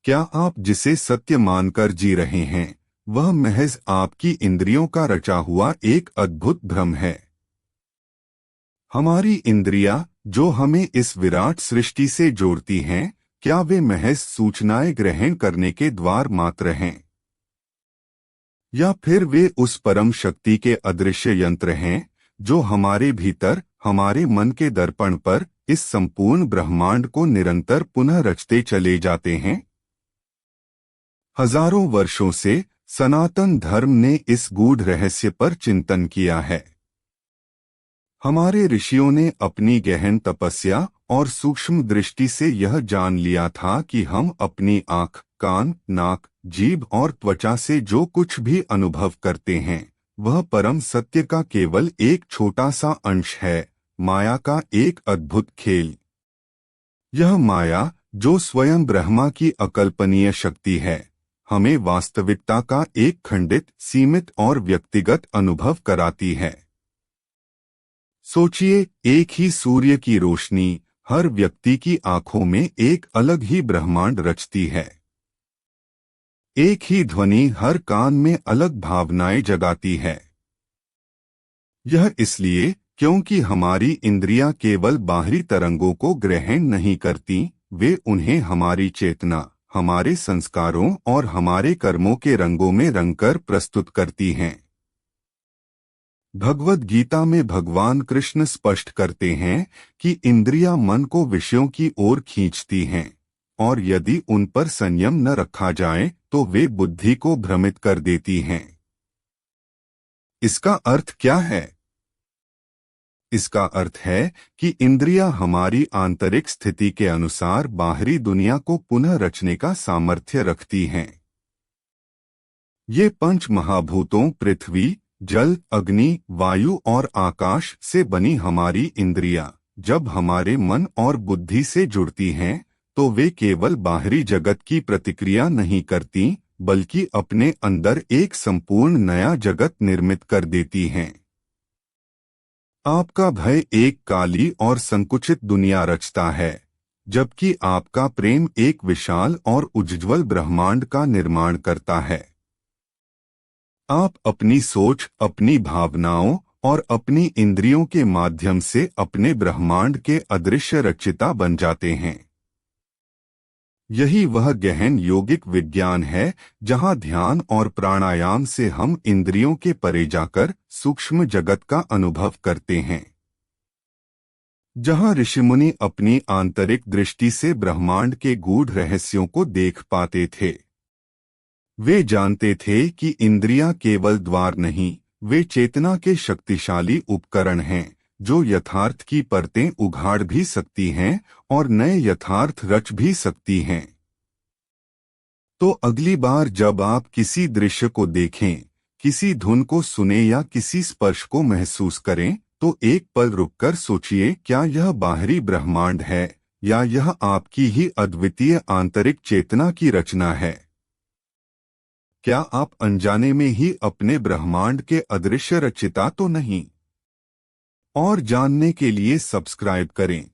क्या आप जिसे सत्य मानकर जी रहे हैं वह महज आपकी इंद्रियों का रचा हुआ एक अद्भुत भ्रम है? हमारी इंद्रियां जो हमें इस विराट सृष्टि से जोड़ती हैं, क्या वे महज सूचनाएं ग्रहण करने के द्वार मात्र हैं, या फिर वे उस परम शक्ति के अदृश्य यंत्र हैं जो हमारे भीतर, हमारे मन के दर्पण पर इस संपूर्ण ब्रह्मांड को निरंतर पुनः रचते चले जाते हैं? हजारों वर्षों से सनातन धर्म ने इस गूढ़ रहस्य पर चिंतन किया है। हमारे ऋषियों ने अपनी गहन तपस्या और सूक्ष्म दृष्टि से यह जान लिया था कि हम अपनी आँख, कान, नाक, जीभ और त्वचा से जो कुछ भी अनुभव करते हैं वह परम सत्य का केवल एक छोटा सा अंश है, माया का एक अद्भुत खेल। यह माया जो स्वयं ब्रह्मा की अकल्पनीय शक्ति है, हमें वास्तविकता का एक खंडित, सीमित और व्यक्तिगत अनुभव कराती है। सोचिए, एक ही सूर्य की रोशनी हर व्यक्ति की आंखों में एक अलग ही ब्रह्मांड रचती है। एक ही ध्वनि हर कान में अलग भावनाएं जगाती है। यह इसलिए क्योंकि हमारी इंद्रियां केवल बाहरी तरंगों को ग्रहण नहीं करती, वे उन्हें हमारी चेतना, हमारे संस्कारों और हमारे कर्मों के रंगों में रंगकर प्रस्तुत करती हैं। भगवद गीता में भगवान कृष्ण स्पष्ट करते हैं कि इंद्रियां मन को विषयों की ओर खींचती हैं, और यदि उन पर संयम न रखा जाए तो वे बुद्धि को भ्रमित कर देती हैं। इसका अर्थ क्या है? इसका अर्थ है कि इंद्रियां हमारी आंतरिक स्थिति के अनुसार बाहरी दुनिया को पुनः रचने का सामर्थ्य रखती हैं। ये पंच महाभूतों पृथ्वी, जल, अग्नि, वायु और आकाश से बनी हमारी इंद्रियां जब हमारे मन और बुद्धि से जुड़ती हैं तो वे केवल बाहरी जगत की प्रतिक्रिया नहीं करती, बल्कि अपने अंदर एक संपूर्ण नया जगत निर्मित कर देती हैं। आपका भय एक काली और संकुचित दुनिया रचता है, जबकि आपका प्रेम एक विशाल और उज्ज्वल ब्रह्मांड का निर्माण करता है। आप अपनी सोच, अपनी भावनाओं और अपनी इंद्रियों के माध्यम से अपने ब्रह्मांड के अदृश्य रचयिता बन जाते हैं। यही वह गहन योगिक विज्ञान है जहां ध्यान और प्राणायाम से हम इंद्रियों के परे जाकर सूक्ष्म जगत का अनुभव करते हैं। जहां ऋषिमुनि अपनी आंतरिक दृष्टि से ब्रह्मांड के गूढ़ रहस्यों को देख पाते थे। वे जानते थे कि इंद्रियां केवल द्वार नहीं, वे चेतना के शक्तिशाली उपकरण हैं जो यथार्थ की परतें उघाड़ भी सकती हैं और नए यथार्थ रच भी सकती हैं। तो अगली बार जब आप किसी दृश्य को देखें, किसी धुन को सुने या किसी स्पर्श को महसूस करें, तो एक पल रुककर सोचिए, क्या यह बाहरी ब्रह्मांड है या यह आपकी ही अद्वितीय आंतरिक चेतना की रचना है? क्या आप अनजाने में ही अपने ब्रह्मांड के अदृश्य रचयिता तो नहीं? और जानने के लिए सब्सक्राइब करें।